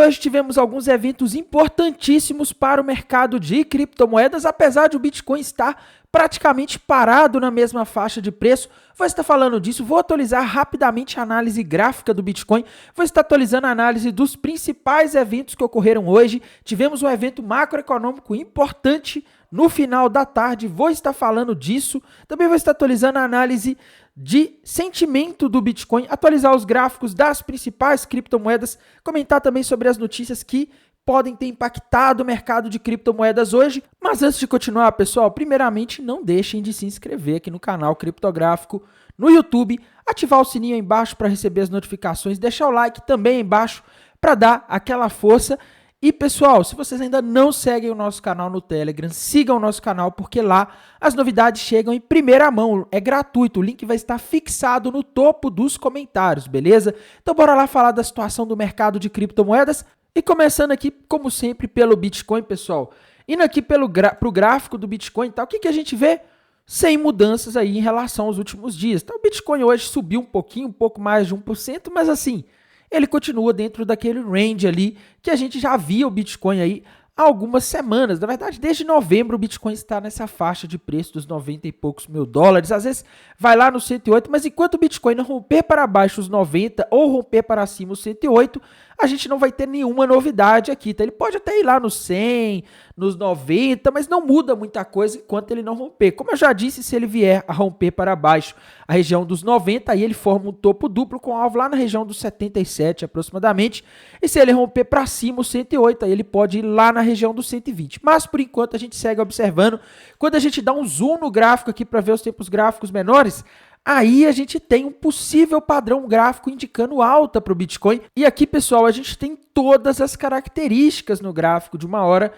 hoje tivemos alguns eventos importantíssimos para o mercado de criptomoedas, apesar de o Bitcoin estar praticamente parado na mesma faixa de preço. Vou estar falando disso, vou atualizar rapidamente a análise gráfica do Bitcoin, vou estar atualizando a análise dos principais eventos que ocorreram hoje. Tivemos um evento macroeconômico importante no final da tarde, vou estar falando disso. Também vou estar atualizando a análise de sentimento do Bitcoin, atualizar os gráficos das principais criptomoedas, comentar também sobre as notícias que podem ter impactado o mercado de criptomoedas hoje. Mas antes de continuar, pessoal, primeiramente não deixem de se inscrever aqui no canal Criptográfico no YouTube, ativar o sininho aí embaixo para receber as notificações, deixar o like também aí embaixo para dar aquela força. E pessoal, se vocês ainda não seguem o nosso canal no Telegram, sigam o nosso canal, porque lá as novidades chegam em primeira mão, é gratuito, o link vai estar fixado no topo dos comentários, beleza? Então bora lá falar da situação do mercado de criptomoedas, e começando aqui, como sempre, pelo Bitcoin, pessoal. Indo aqui pro gráfico do Bitcoin, tá? O que a gente vê? Sem mudanças aí em relação aos últimos dias. Tá? O Bitcoin hoje subiu um pouquinho, um pouco mais de 1%, mas assim, ele continua dentro daquele range ali que a gente já via o Bitcoin aí há algumas semanas. Na verdade, desde novembro o Bitcoin está nessa faixa de preço dos 90 e poucos mil dólares. Às vezes vai lá no 108, mas enquanto o Bitcoin não romper para baixo os 90 ou romper para cima os 108, a gente não vai ter nenhuma novidade aqui, tá? Ele pode até ir lá nos 100, nos 90, mas não muda muita coisa enquanto ele não romper. Como eu já disse, se ele vier a romper para baixo a região dos 90, aí ele forma um topo duplo com alvo lá na região dos 77 aproximadamente. E se ele romper para cima os 108, aí ele pode ir lá na região dos 120. Mas por enquanto a gente segue observando. Quando a gente dá um zoom no gráfico aqui para ver os tempos gráficos menores, aí a gente tem um possível padrão gráfico indicando alta para o Bitcoin. E aqui, pessoal, a gente tem todas as características no gráfico de uma hora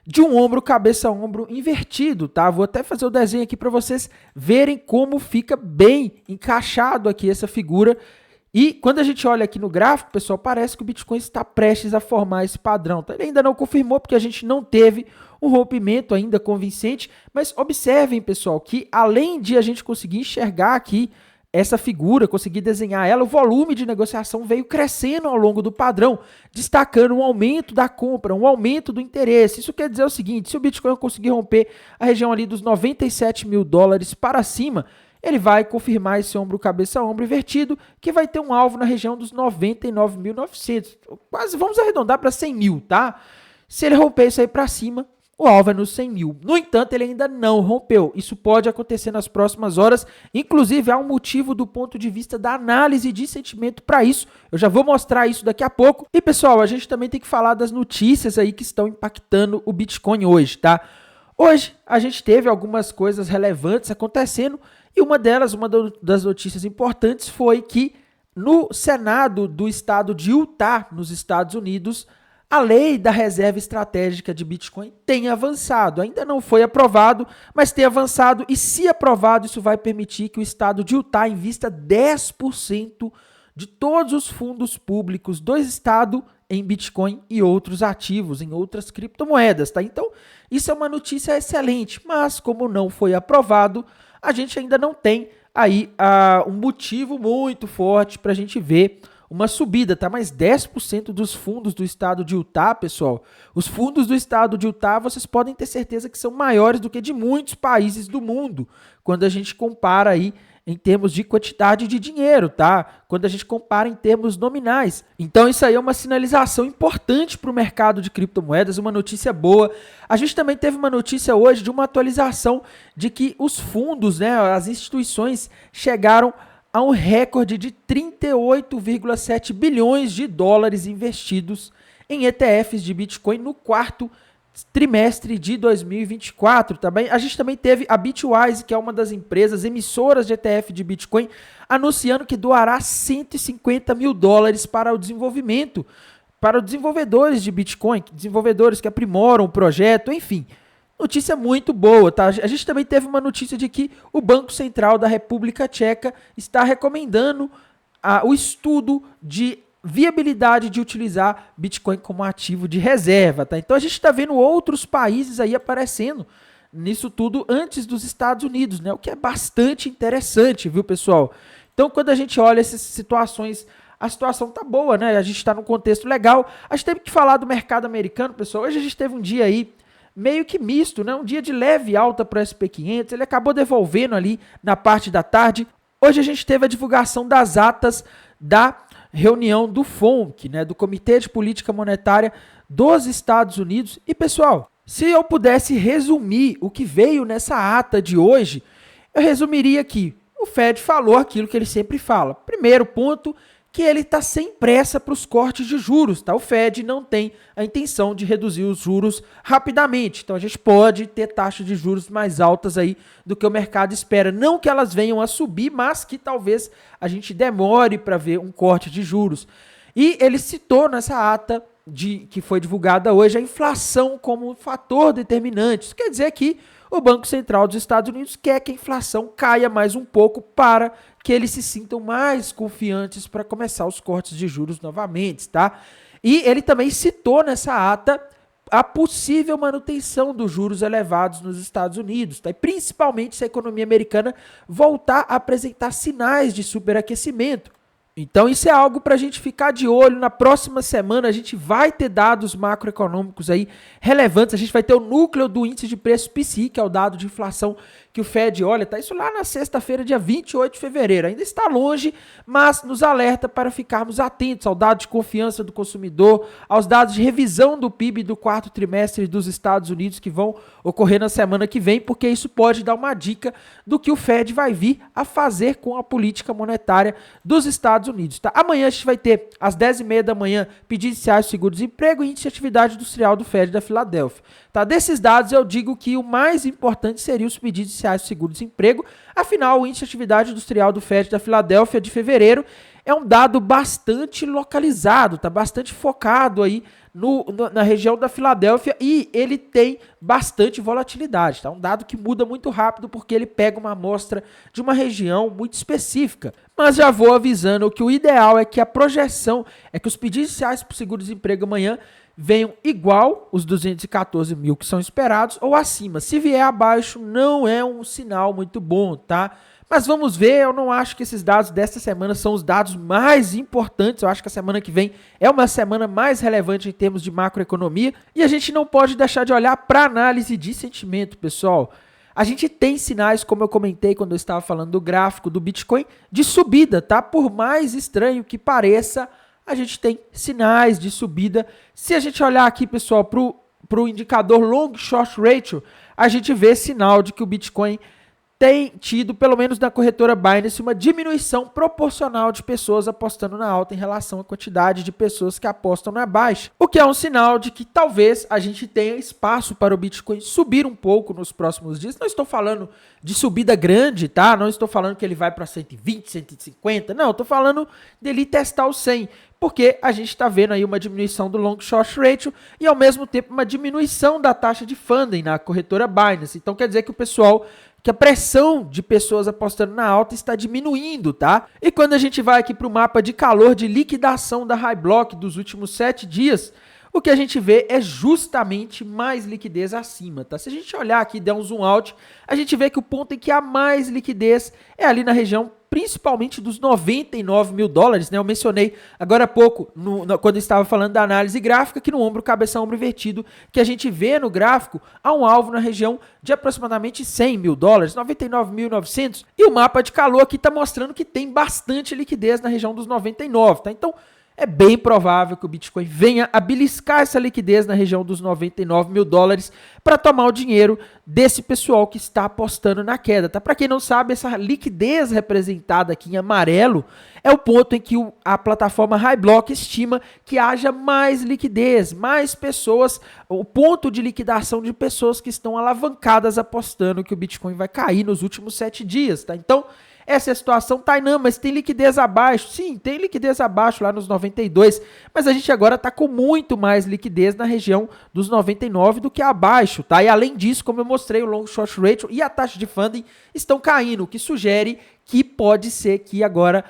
de um ombro, cabeça, ombro invertido, tá? Vou até fazer o desenho aqui para vocês verem como fica bem encaixado aqui essa figura. E quando a gente olha aqui no gráfico, pessoal, parece que o Bitcoin está prestes a formar esse padrão. Tá? Ele ainda não confirmou porque a gente não teve um rompimento ainda convincente, mas observem, pessoal, que além de a gente conseguir enxergar aqui essa figura, conseguir desenhar ela, o volume de negociação veio crescendo ao longo do padrão, destacando um aumento da compra, um aumento do interesse. Isso quer dizer o seguinte, se o Bitcoin conseguir romper a região ali dos 97 mil dólares para cima, ele vai confirmar esse ombro, cabeça, ombro invertido, que vai ter um alvo na região dos 99.900. Quase vamos arredondar para 100 mil, tá? Se ele romper isso aí para cima, o alvo é nos 100 mil. No entanto, ele ainda não rompeu. Isso pode acontecer nas próximas horas. Inclusive, há um motivo do ponto de vista da análise de sentimento para isso. Eu já vou mostrar isso daqui a pouco. E, pessoal, a gente também tem que falar das notícias aí que estão impactando o Bitcoin hoje, tá? Hoje, a gente teve algumas coisas relevantes acontecendo. E uma delas, das notícias importantes foi que no Senado do estado de Utah, nos Estados Unidos, a lei da reserva estratégica de Bitcoin tem avançado. Ainda não foi aprovado, mas tem avançado. E se aprovado, isso vai permitir que o estado de Utah invista 10% de todos os fundos públicos do estado em Bitcoin e outros ativos, em outras criptomoedas, tá? Então, isso é uma notícia excelente, mas como não foi aprovado, a gente ainda não tem aí um motivo muito forte para a gente ver uma subida, tá? Mas 10% dos fundos do estado de Utah, pessoal, os fundos do estado de Utah, vocês podem ter certeza que são maiores do que de muitos países do mundo, quando a gente compara aí em termos de quantidade de dinheiro, tá? Quando a gente compara em termos nominais. Então isso aí é uma sinalização importante para o mercado de criptomoedas, uma notícia boa. A gente também teve uma notícia hoje de uma atualização de que os fundos, né, as instituições chegaram a um recorde de 38,7 bilhões de dólares investidos em ETFs de Bitcoin no quarto trimestre de 2024. Também, a gente também teve a Bitwise, que é uma das empresas emissoras de ETF de Bitcoin, anunciando que doará 150 mil dólares para o desenvolvimento, para os desenvolvedores de Bitcoin, desenvolvedores que aprimoram o projeto, enfim. Notícia muito boa, tá? A gente também teve uma notícia de que o Banco Central da República Tcheca está recomendando o estudo de viabilidade de utilizar Bitcoin como ativo de reserva, tá? Então a gente está vendo outros países aí aparecendo nisso tudo antes dos Estados Unidos, né? O que é bastante interessante, viu, pessoal? Então quando a gente olha essas situações a situação tá boa, né? A gente está num contexto legal. A gente teve que falar do mercado americano, pessoal. Hoje a gente teve um dia aí meio que misto, né? Um dia de leve alta para o SP500, ele acabou devolvendo ali na parte da tarde. Hoje a gente teve a divulgação das atas da reunião do FONC, né? Do Comitê de Política Monetária dos Estados Unidos. E, pessoal, se eu pudesse resumir o que veio nessa ata de hoje, eu resumiria aqui. O Fed falou aquilo que ele sempre fala. Primeiro ponto, que ele está sem pressa para os cortes de juros, tá? O Fed não tem a intenção de reduzir os juros rapidamente. Então a gente pode ter taxas de juros mais altas aí do que o mercado espera. Não que elas venham a subir, mas que talvez a gente demore para ver um corte de juros. E ele citou nessa ata que foi divulgada hoje a inflação como um fator determinante. Isso quer dizer que o Banco Central dos Estados Unidos quer que a inflação caia mais um pouco para que eles se sintam mais confiantes para começar os cortes de juros novamente, tá? E ele também citou nessa ata a possível manutenção dos juros elevados nos Estados Unidos, tá? E principalmente se a economia americana voltar a apresentar sinais de superaquecimento. Então isso é algo para a gente ficar de olho. Na próxima semana a gente vai ter dados macroeconômicos aí relevantes. A gente vai ter o núcleo do índice de preço PCI, que é o dado de inflação que o Fed olha, tá? Isso lá na sexta-feira, dia 28 de fevereiro. Ainda está longe, mas nos alerta para ficarmos atentos ao dado de confiança do consumidor, aos dados de revisão do PIB do quarto trimestre dos Estados Unidos que vão ocorrer na semana que vem, porque isso pode dar uma dica do que o Fed vai vir a fazer com a política monetária dos Estados Unidos, tá? Amanhã a gente vai ter, às 10h30 da manhã, pedidos iniciais de seguro-desemprego e índice de atividade industrial do Fed da Filadélfia. Tá? Desses dados, eu digo que o mais importante seria os pedidos iniciais de seguro-desemprego. Afinal, o índice de atividade industrial do Fed da Filadélfia de fevereiro é um dado bastante localizado, tá? Bastante focado aí na região da Filadélfia e ele tem bastante volatilidade, tá? Um dado que muda muito rápido porque ele pega uma amostra de uma região muito específica. Mas já vou avisando que o ideal é que a projeção é que os pedidos iniciais para o seguro-desemprego amanhã venham igual os 214 mil que são esperados ou acima. Se vier abaixo, não é um sinal muito bom, tá? Mas vamos ver, eu não acho que esses dados desta semana são os dados mais importantes. Eu acho que a semana que vem é uma semana mais relevante em termos de macroeconomia. E a gente não pode deixar de olhar para a análise de sentimento, pessoal. A gente tem sinais, como eu comentei quando eu estava falando do gráfico do Bitcoin, de subida, tá? Por mais estranho que pareça, a gente tem sinais de subida. Se a gente olhar aqui, pessoal, para o indicador Long Short Ratio, a gente vê sinal de que o Bitcoin tem tido, pelo menos na corretora Binance, uma diminuição proporcional de pessoas apostando na alta em relação à quantidade de pessoas que apostam na baixa. O que é um sinal de que talvez a gente tenha espaço para o Bitcoin subir um pouco nos próximos dias. Não estou falando de subida grande, tá? Não estou falando que ele vai para 120, 150. Não, estou falando dele testar o 100. Porque a gente está vendo aí uma diminuição do Long Short Ratio e ao mesmo tempo uma diminuição da taxa de funding na corretora Binance. Então quer dizer que que a pressão de pessoas apostando na alta está diminuindo, tá? E quando a gente vai aqui para o mapa de calor de liquidação da High Block dos últimos 7 dias, o que a gente vê é justamente mais liquidez acima, tá? Se a gente olhar aqui e der um zoom out, a gente vê que o ponto em que há mais liquidez é ali na região principalmente dos 99 mil dólares, né? Eu mencionei agora há pouco, quando eu estava falando da análise gráfica, que no ombro, cabeça, ombro invertido, que a gente vê no gráfico, há um alvo na região de aproximadamente 100 mil dólares, 99.900, e o mapa de calor aqui está mostrando que tem bastante liquidez na região dos 99, tá? Então, é bem provável que o Bitcoin venha a beliscar essa liquidez na região dos 99 mil dólares para tomar o dinheiro desse pessoal que está apostando na queda, tá? Para quem não sabe, essa liquidez representada aqui em amarelo é o ponto em que a plataforma High Block estima que haja mais liquidez, mais pessoas, o ponto de liquidação de pessoas que estão alavancadas apostando que o Bitcoin vai cair nos últimos 7 dias, tá? Então, essa é a situação, Tainan, mas tem liquidez abaixo? Sim, tem liquidez abaixo lá nos 92, mas a gente agora está com muito mais liquidez na região dos 99 do que abaixo, tá? E além disso, como eu mostrei, o Long Short Ratio e a taxa de funding estão caindo, o que sugere que pode ser que agora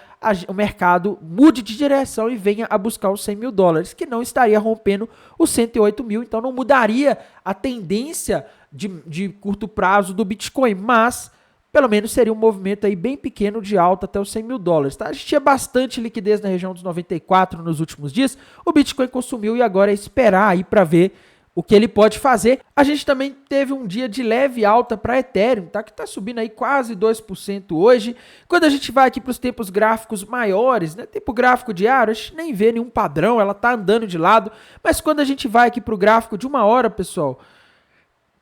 o mercado mude de direção e venha a buscar os 100 mil dólares, que não estaria rompendo os 108 mil, então não mudaria a tendência de curto prazo do Bitcoin, mas pelo menos seria um movimento aí bem pequeno de alta até os 100 mil dólares, tá? A gente tinha bastante liquidez na região dos 94 nos últimos dias, o Bitcoin consumiu e agora é esperar aí para ver o que ele pode fazer. A gente também teve um dia de leve alta para Ethereum, tá? Que está subindo aí quase 2% hoje. Quando a gente vai aqui para os tempos gráficos maiores, né? Tempo gráfico diário, a gente nem vê nenhum padrão, ela está andando de lado. Mas quando a gente vai aqui para o gráfico de 1 hora, pessoal,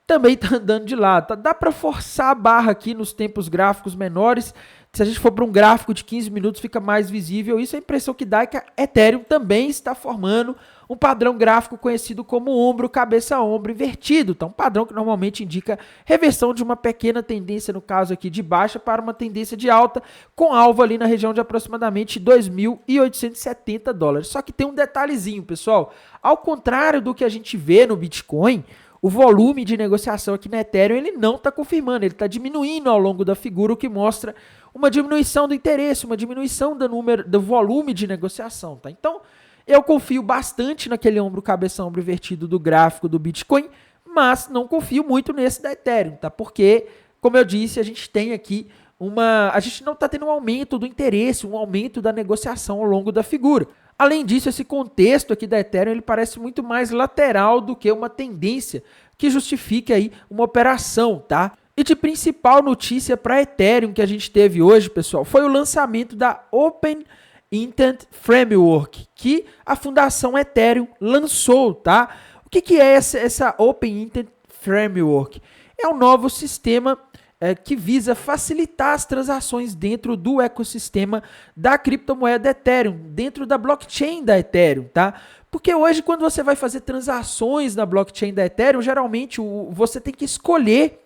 também está andando de lado. Tá? Dá para forçar a barra aqui nos tempos gráficos menores. Se a gente for para um gráfico de 15 minutos, fica mais visível. Isso é a impressão que dá é que a Ethereum também está formando um padrão gráfico conhecido como ombro, cabeça, ombro invertido. Então, um padrão que normalmente indica reversão de uma pequena tendência, no caso aqui de baixa, para uma tendência de alta, com alvo ali na região de aproximadamente 2.870 dólares. Só que tem um detalhezinho, pessoal. Ao contrário do que a gente vê no Bitcoin, o volume de negociação aqui na Ethereum ele não está confirmando, ele está diminuindo ao longo da figura, o que mostra uma diminuição do interesse, uma diminuição do volume de negociação. Tá? Então, eu confio bastante naquele ombro, cabeça, ombro invertido do gráfico do Bitcoin, mas não confio muito nesse da Ethereum, tá? Porque, como eu disse, a gente tem aqui a gente não está tendo um aumento do interesse, um aumento da negociação ao longo da figura. Além disso, esse contexto aqui da Ethereum ele parece muito mais lateral do que uma tendência que justifique aí uma operação, tá? E de principal notícia para a Ethereum que a gente teve hoje, pessoal, foi o lançamento da Open Intent Framework, que a Fundação Ethereum lançou, tá? O que é essa Open Intent Framework? É um novo sistema que visa facilitar as transações dentro do ecossistema da criptomoeda Ethereum, dentro da blockchain da Ethereum, tá? Porque hoje, quando você vai fazer transações na blockchain da Ethereum, geralmente você tem que escolher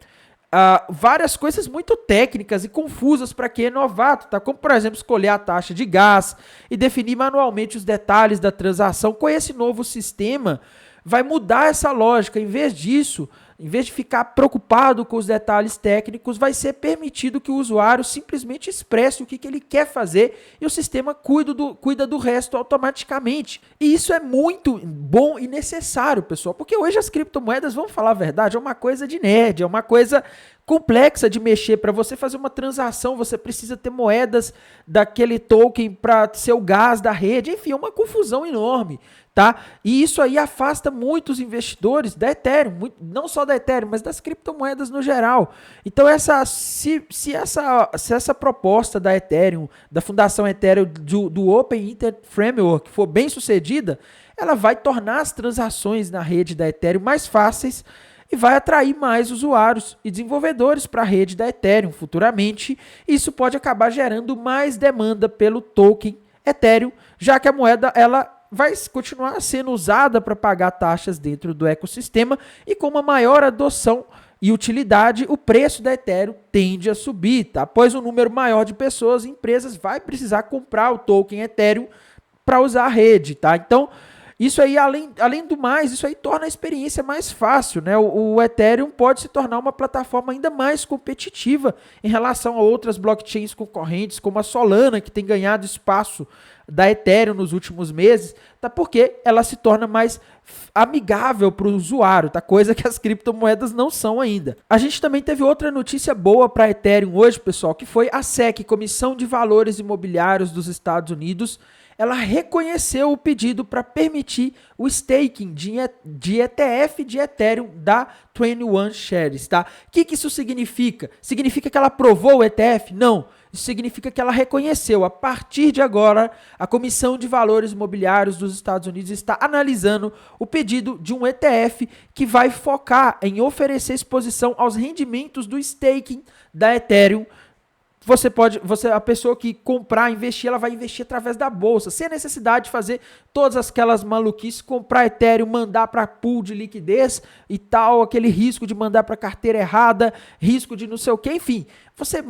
várias coisas muito técnicas e confusas para quem é novato, tá? Como, por exemplo, escolher a taxa de gás e definir manualmente os detalhes da transação. Com esse novo sistema, vai mudar essa lógica. Em vez disso, em vez de ficar preocupado com os detalhes técnicos, vai ser permitido que o usuário simplesmente expresse o que ele quer fazer e o sistema cuida do resto automaticamente. E isso é muito bom e necessário, pessoal, porque hoje as criptomoedas, vamos falar a verdade, é uma coisa de nerd, é uma coisa complexa de mexer. Para você fazer uma transação, você precisa ter moedas daquele token para ser o gás da rede, enfim, é uma confusão enorme. Tá? E isso aí afasta muitos investidores da Ethereum, não só da Ethereum, mas das criptomoedas no geral. Então, se essa proposta da Ethereum, da Fundação Ethereum, do Open Internet Framework for bem sucedida, ela vai tornar as transações na rede da Ethereum mais fáceis e vai atrair mais usuários e desenvolvedores para a rede da Ethereum futuramente. Isso pode acabar gerando mais demanda pelo token Ethereum, já que a moeda ela vai continuar sendo usada para pagar taxas dentro do ecossistema e com uma maior adoção e utilidade, o preço da Ethereum tende a subir, tá? Pois um número maior de pessoas e empresas vai precisar comprar o token Ethereum para usar a rede, tá? Então, isso aí, além do mais, isso aí torna a experiência mais fácil, né? O Ethereum pode se tornar uma plataforma ainda mais competitiva em relação a outras blockchains concorrentes, como a Solana, que tem ganhado espaço da Ethereum nos últimos meses, tá? Porque ela se torna mais amigável para o usuário, tá? Coisa que as criptomoedas não são ainda. A gente também teve outra notícia boa para a Ethereum hoje, pessoal, que foi a SEC, Comissão de Valores Imobiliários dos Estados Unidos. Ela reconheceu o pedido para permitir o staking de ETF de Ethereum da 21 Shares, tá? O que isso significa? Significa que ela aprovou o ETF? Não. Isso significa que ela reconheceu. A partir de agora, a Comissão de Valores Imobiliários dos Estados Unidos está analisando o pedido de um ETF que vai focar em oferecer exposição aos rendimentos do staking da Ethereum. A pessoa que comprar, investir, ela vai investir através da bolsa, sem a necessidade de fazer todas aquelas maluquices, comprar Ethereum, mandar para pool de liquidez e tal, aquele risco de mandar para carteira errada, risco de não sei o que, enfim, você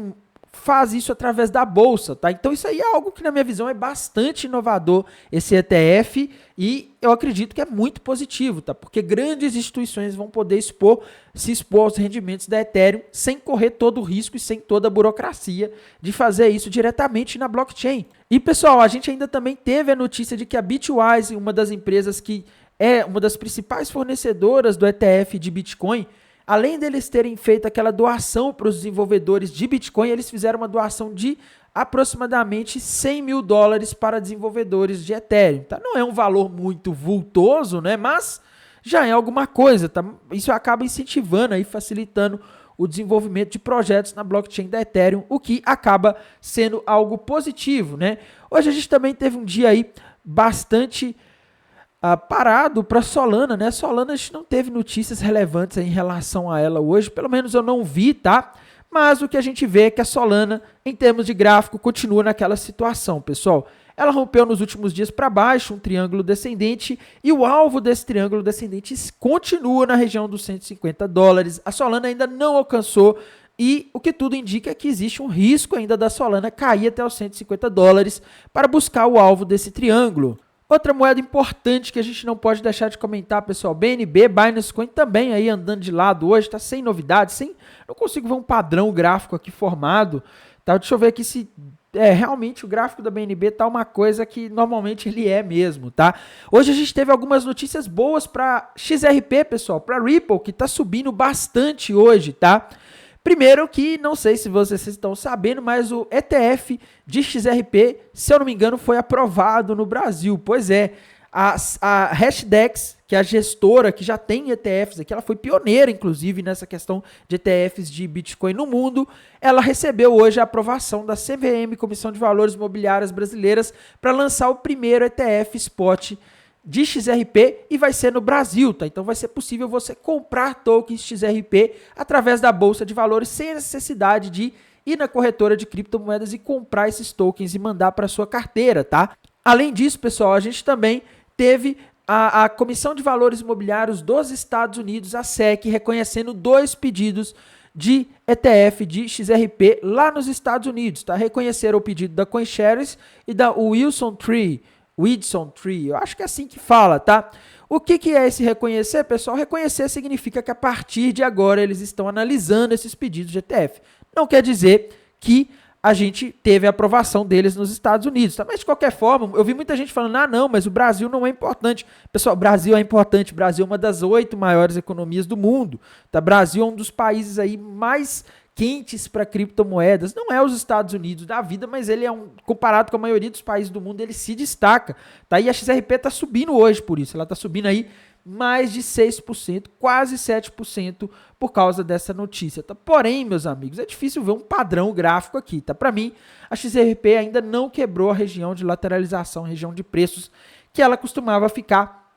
faz isso através da bolsa, tá? Então isso aí é algo que na minha visão é bastante inovador, esse ETF, e eu acredito que é muito positivo, tá? Porque grandes instituições vão poder se expor aos rendimentos da Ethereum sem correr todo o risco e sem toda a burocracia de fazer isso diretamente na blockchain. E pessoal, a gente ainda também teve a notícia de que a Bitwise, uma das empresas que é uma das principais fornecedoras do ETF de Bitcoin, além deles terem feito aquela doação para os desenvolvedores de Bitcoin, eles fizeram uma doação de aproximadamente 100 mil dólares para desenvolvedores de Ethereum. Tá? Não é um valor muito vultoso, né? Mas já é alguma coisa. Tá? Isso acaba incentivando e facilitando o desenvolvimento de projetos na blockchain da Ethereum, o que acaba sendo algo positivo, né? Hoje a gente também teve um dia aí bastante parado para Solana, né? Solana a gente não teve notícias relevantes em relação a ela hoje, pelo menos eu não vi, tá? Mas o que a gente vê é que a Solana, em termos de gráfico, continua naquela situação, pessoal. Ela rompeu nos últimos dias para baixo um triângulo descendente e o alvo desse triângulo descendente continua na região dos 150 dólares. A Solana ainda não alcançou e o que tudo indica é que existe um risco ainda da Solana cair até os 150 dólares para buscar o alvo desse triângulo. Outra moeda importante que a gente não pode deixar de comentar, pessoal, BNB, Binance Coin também aí andando de lado hoje, tá sem novidades, não consigo ver um padrão gráfico aqui formado, tá? Deixa eu ver aqui se realmente o gráfico da BNB tá uma coisa que normalmente ele é mesmo, tá? Hoje a gente teve algumas notícias boas para XRP, pessoal, para Ripple, que tá subindo bastante hoje, tá? Primeiro que, não sei se vocês estão sabendo, mas o ETF de XRP, se eu não me engano, foi aprovado no Brasil. Pois é, a Hashdex, que é a gestora que já tem ETFs aqui, ela foi pioneira, inclusive, nessa questão de ETFs de Bitcoin no mundo. Ela recebeu hoje a aprovação da CVM, Comissão de Valores Mobiliários Brasileiras, para lançar o primeiro ETF Spot de XRP e vai ser no Brasil, tá? Então vai ser possível você comprar tokens XRP através da Bolsa de Valores sem a necessidade de ir na corretora de criptomoedas e comprar esses tokens e mandar para sua carteira, tá? Além disso, pessoal, a gente também teve a Comissão de Valores Imobiliários dos Estados Unidos, a SEC, reconhecendo 2 pedidos de ETF de XRP lá nos Estados Unidos, tá? Reconheceram o pedido da CoinShares e da Wilson Tree, eu acho que é assim que fala, tá? O que é esse reconhecer, pessoal? Reconhecer significa que a partir de agora eles estão analisando esses pedidos de ETF. Não quer dizer que a gente teve a aprovação deles nos Estados Unidos, tá? Mas de qualquer forma, eu vi muita gente falando, não, mas o Brasil não é importante. Pessoal, o Brasil é importante, o Brasil é uma das 8 maiores economias do mundo, tá? O Brasil é um dos países aí mais quentes para criptomoedas, não é os Estados Unidos da vida, mas ele comparado com a maioria dos países do mundo, ele se destaca, tá? E a XRP está subindo hoje por isso, ela está subindo aí mais de 6%, quase 7% por causa dessa notícia, tá? Porém, meus amigos, é difícil ver um padrão gráfico aqui, tá? Para mim, a XRP ainda não quebrou a região de lateralização, região de preços que ela costumava ficar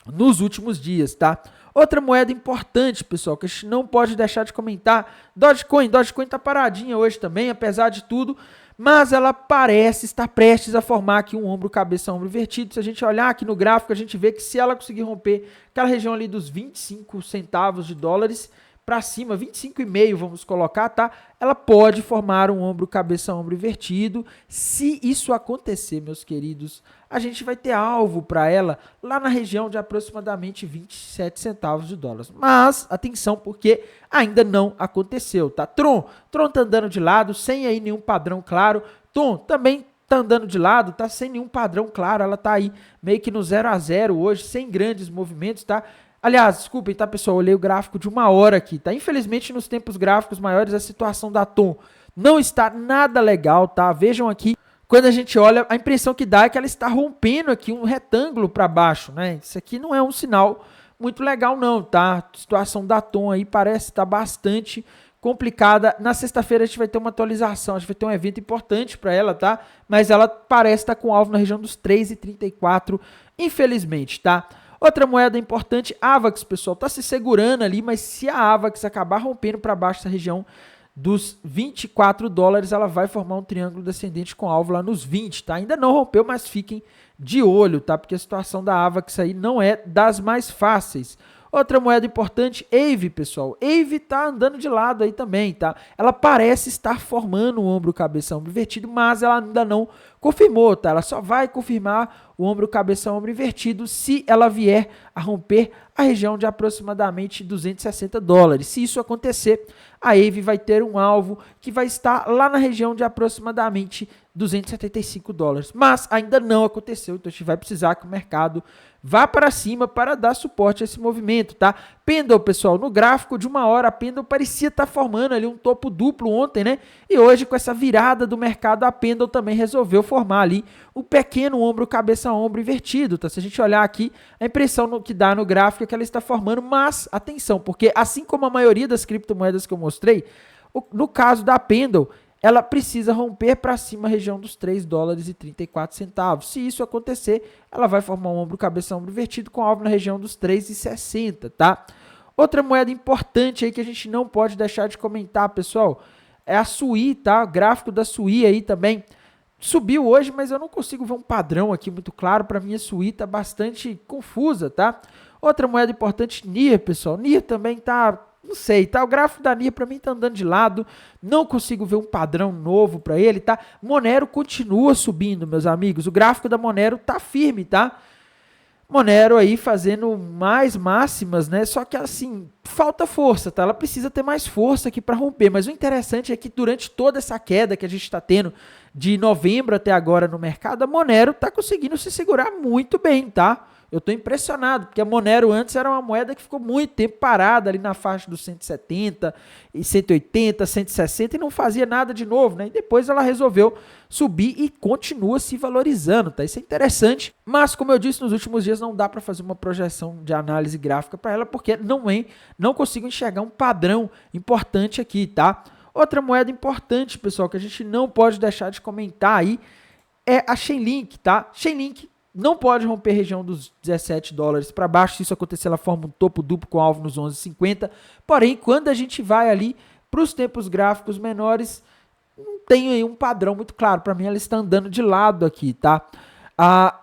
nos últimos dias, tá? Outra moeda importante, pessoal, que a gente não pode deixar de comentar, Dogecoin tá paradinha hoje também, apesar de tudo, mas ela parece estar prestes a formar aqui um ombro, cabeça, ombro invertido. Se a gente olhar aqui no gráfico, a gente vê que se ela conseguir romper aquela região ali dos 25 centavos de dólares para cima, 25,5 vamos colocar, tá? Ela pode formar um ombro, cabeça, ombro invertido. Se isso acontecer, meus queridos, a gente vai ter alvo para ela lá na região de aproximadamente 27 centavos de dólares. Mas, atenção, porque ainda não aconteceu, tá? Tron tá andando de lado, sem aí nenhum padrão claro. Tom também tá andando de lado, tá sem nenhum padrão claro. Ela tá aí meio que no 0 a 0 hoje, sem grandes movimentos, tá? Aliás, desculpem, tá, pessoal? Eu olhei o gráfico de 1 hora aqui, tá? Infelizmente, nos tempos gráficos maiores, a situação da Tom não está nada legal, tá? Vejam aqui, quando a gente olha, a impressão que dá é que ela está rompendo aqui um retângulo para baixo, né? Isso aqui não é um sinal muito legal não, tá? A situação da Tom aí parece estar bastante complicada. Na sexta-feira a gente vai ter uma atualização, a gente vai ter um evento importante para ela, tá? Mas ela parece estar com alvo na região dos 3,34, infelizmente, tá? Outra moeda importante, AVAX, pessoal, tá se segurando ali, mas se a AVAX acabar rompendo para baixo essa região dos 24 dólares, ela vai formar um triângulo descendente com alvo lá nos 20, tá? Ainda não rompeu, mas fiquem de olho, tá? Porque a situação da AVAX aí não é das mais fáceis. Outra moeda importante, AVE, pessoal. AVE tá andando de lado aí também, tá? Ela parece estar formando um ombro, cabeça, ombro invertido, mas ela ainda não confirmou, tá? Ela só vai confirmar o ombro, cabeça, ombro invertido se ela vier a romper a região de aproximadamente 260 dólares. Se isso acontecer, a AVE vai ter um alvo que vai estar lá na região de aproximadamente $275, mas ainda não aconteceu, então a gente vai precisar que o mercado vá para cima para dar suporte a esse movimento, tá? Pendle, pessoal, no gráfico de 1 hora, a Pendle parecia estar formando ali um topo duplo ontem, né? E hoje, com essa virada do mercado, a Pendle também resolveu formar ali um pequeno ombro, cabeça-ombro invertido, tá? Se a gente olhar aqui, a impressão que dá no gráfico é que ela está formando, mas atenção, porque assim como a maioria das criptomoedas que eu mostrei, no caso da Pendle, ela precisa romper para cima a região dos $3,34. Se isso acontecer, ela vai formar um ombro, cabeça, ombro invertido com alvo na região dos 3,60, tá? Outra moeda importante aí que a gente não pode deixar de comentar, pessoal, é a SUI, tá? O gráfico da SUI aí também subiu hoje, mas eu não consigo ver um padrão aqui muito claro. Para mim, a SUI tá bastante confusa, tá? Outra moeda importante, NIR, pessoal. NIR também tá... Não sei, tá? O gráfico da NIR para mim tá andando de lado, não consigo ver um padrão novo para ele, tá? Monero continua subindo, meus amigos. O gráfico da Monero tá firme, tá? Monero aí fazendo mais máximas, né? Só que assim, falta força, tá? Ela precisa ter mais força aqui para romper. Mas o interessante é que durante toda essa queda que a gente está tendo de novembro até agora no mercado, a Monero tá conseguindo se segurar muito bem, tá? Eu estou impressionado, porque a Monero antes era uma moeda que ficou muito tempo parada ali na faixa dos 170, e 180, 160 e não fazia nada de novo, né? E depois ela resolveu subir e continua se valorizando, tá? Isso é interessante, mas como eu disse nos últimos dias, não dá para fazer uma projeção de análise gráfica para ela, porque não consigo enxergar um padrão importante aqui, tá? Outra moeda importante, pessoal, que a gente não pode deixar de comentar aí é a Chainlink, tá? Chainlink não pode romper a região dos $17 para baixo. Se isso acontecer, ela forma um topo duplo com alvo nos 11,50. Porém, quando a gente vai ali para os tempos gráficos menores, não tem aí um padrão muito claro. Para mim, ela está andando de lado aqui, tá?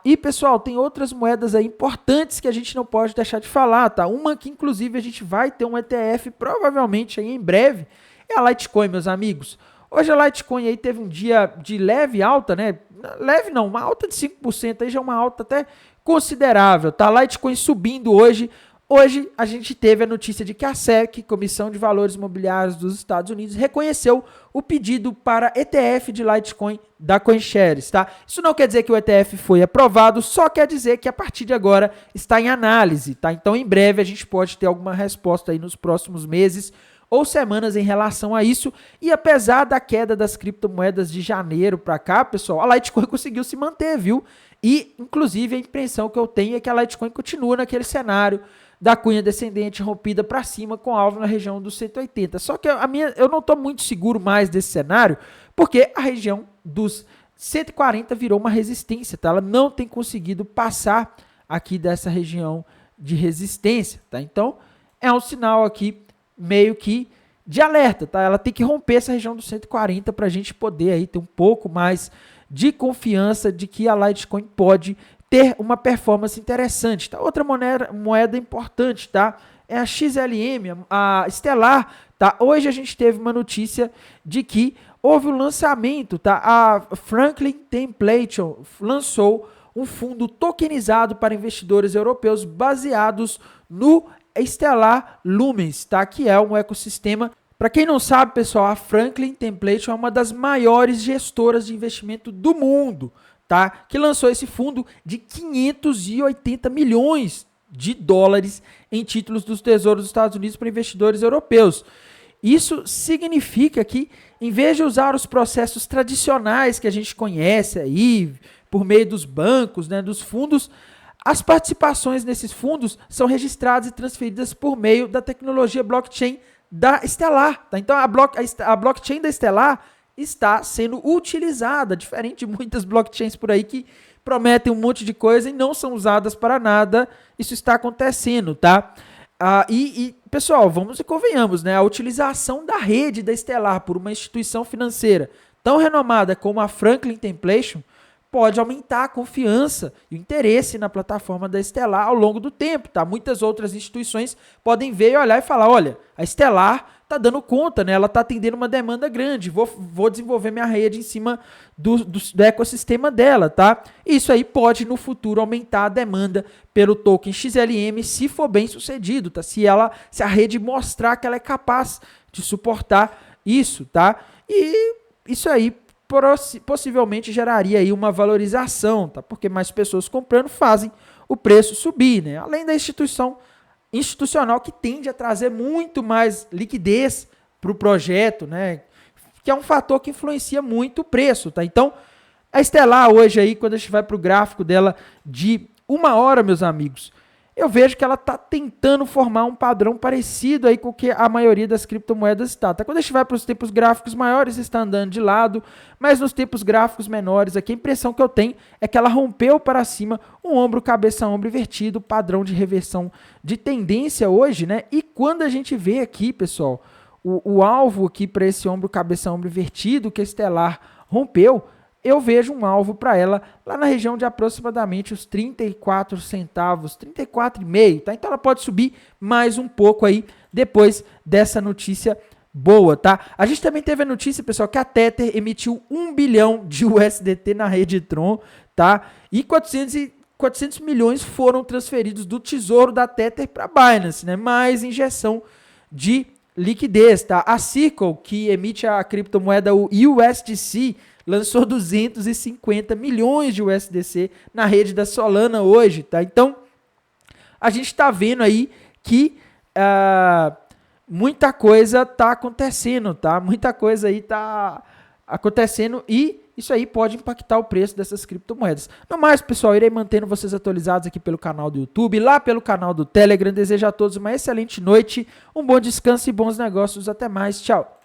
E, pessoal, tem outras moedas aí importantes que a gente não pode deixar de falar, tá? Uma que, inclusive, a gente vai ter um ETF provavelmente aí em breve é a Litecoin, meus amigos. Hoje a Litecoin aí teve um dia de leve alta, né? Leve não, uma alta de 5%, aí já é uma alta até considerável, tá? Litecoin subindo hoje. Hoje a gente teve a notícia de que a SEC, Comissão de Valores Imobiliários dos Estados Unidos, reconheceu o pedido para ETF de Litecoin da CoinShares, tá? Isso não quer dizer que o ETF foi aprovado, só quer dizer que a partir de agora está em análise, tá? Então em breve a gente pode ter alguma resposta aí nos próximos meses ou semanas em relação a isso. E apesar da queda das criptomoedas de janeiro para cá, pessoal, a Litecoin conseguiu se manter, viu? E, inclusive, a impressão que eu tenho é que a Litecoin continua naquele cenário da cunha descendente rompida para cima com alvo na região dos 180. Só que eu não estou muito seguro mais desse cenário, porque a região dos 140 virou uma resistência, tá? Ela não tem conseguido passar aqui dessa região de resistência, tá? Então, é um sinal aqui meio que de alerta, tá? Ela tem que romper essa região dos 140 para a gente poder aí ter um pouco mais de confiança de que a Litecoin pode ter uma performance interessante, tá? Outra moeda importante, tá? É a XLM, a Stellar, tá? Hoje a gente teve uma notícia de que houve um lançamento, tá? A Franklin Templeton lançou um fundo tokenizado para investidores europeus baseados no Stellar Lumens, tá? Que é um ecossistema. Para quem não sabe, pessoal, a Franklin Templeton é uma das maiores gestoras de investimento do mundo, tá? Que lançou esse fundo de 580 milhões de dólares em títulos dos tesouros dos Estados Unidos para investidores europeus. Isso significa que, em vez de usar os processos tradicionais que a gente conhece aí, por meio dos bancos, né, dos fundos, as participações nesses fundos são registradas e transferidas por meio da tecnologia blockchain da Stellar. Tá? Então, a blockchain da Stellar está sendo utilizada, diferente de muitas blockchains por aí que prometem um monte de coisa e não são usadas para nada. Isso está acontecendo, tá? Pessoal, vamos e convenhamos, né? A utilização da rede da Stellar por uma instituição financeira tão renomada como a Franklin Templeton pode aumentar a confiança e o interesse na plataforma da Stellar ao longo do tempo, tá? Muitas outras instituições podem ver e olhar e falar, olha, a Stellar está dando conta, né? Ela está atendendo uma demanda grande, vou desenvolver minha rede em cima do ecossistema dela, tá? Isso aí pode, no futuro, aumentar a demanda pelo token XLM, se for bem sucedido, tá? Se a rede mostrar que ela é capaz de suportar isso, tá? E isso aí possivelmente geraria aí uma valorização, tá? Porque mais pessoas comprando fazem o preço subir, né? Além da institucional que tende a trazer muito mais liquidez para o projeto, né? Que é um fator que influencia muito o preço, tá? Então, a Stellar hoje aí, quando a gente vai para o gráfico dela de 1 hora, meus amigos, eu vejo que ela está tentando formar um padrão parecido aí com o que a maioria das criptomoedas está. Tá? Quando a gente vai para os tempos gráficos maiores, está andando de lado, mas nos tempos gráficos menores, aqui a impressão que eu tenho é que ela rompeu para cima um ombro, cabeça, ombro invertido, padrão de reversão de tendência hoje, né? E quando a gente vê aqui, pessoal, o alvo aqui para esse ombro, cabeça, ombro invertido que a Stellar rompeu, eu vejo um alvo para ela lá na região de aproximadamente os 34 centavos, 34,5, tá? Então ela pode subir mais um pouco aí depois dessa notícia boa, tá? A gente também teve a notícia, pessoal, que a Tether emitiu 1 bilhão de USDT na rede Tron, tá? E 400 milhões foram transferidos do tesouro da Tether para a Binance, né? Mais injeção de liquidez, tá? A Circle, que emite a criptomoeda USDC, lançou 250 milhões de USDC na rede da Solana hoje, tá? Então, a gente está vendo aí que muita coisa está acontecendo, tá? Muita coisa aí está acontecendo e isso aí pode impactar o preço dessas criptomoedas. No mais, pessoal, irei mantendo vocês atualizados aqui pelo canal do YouTube, lá pelo canal do Telegram. Desejo a todos uma excelente noite, um bom descanso e bons negócios. Até mais. Tchau.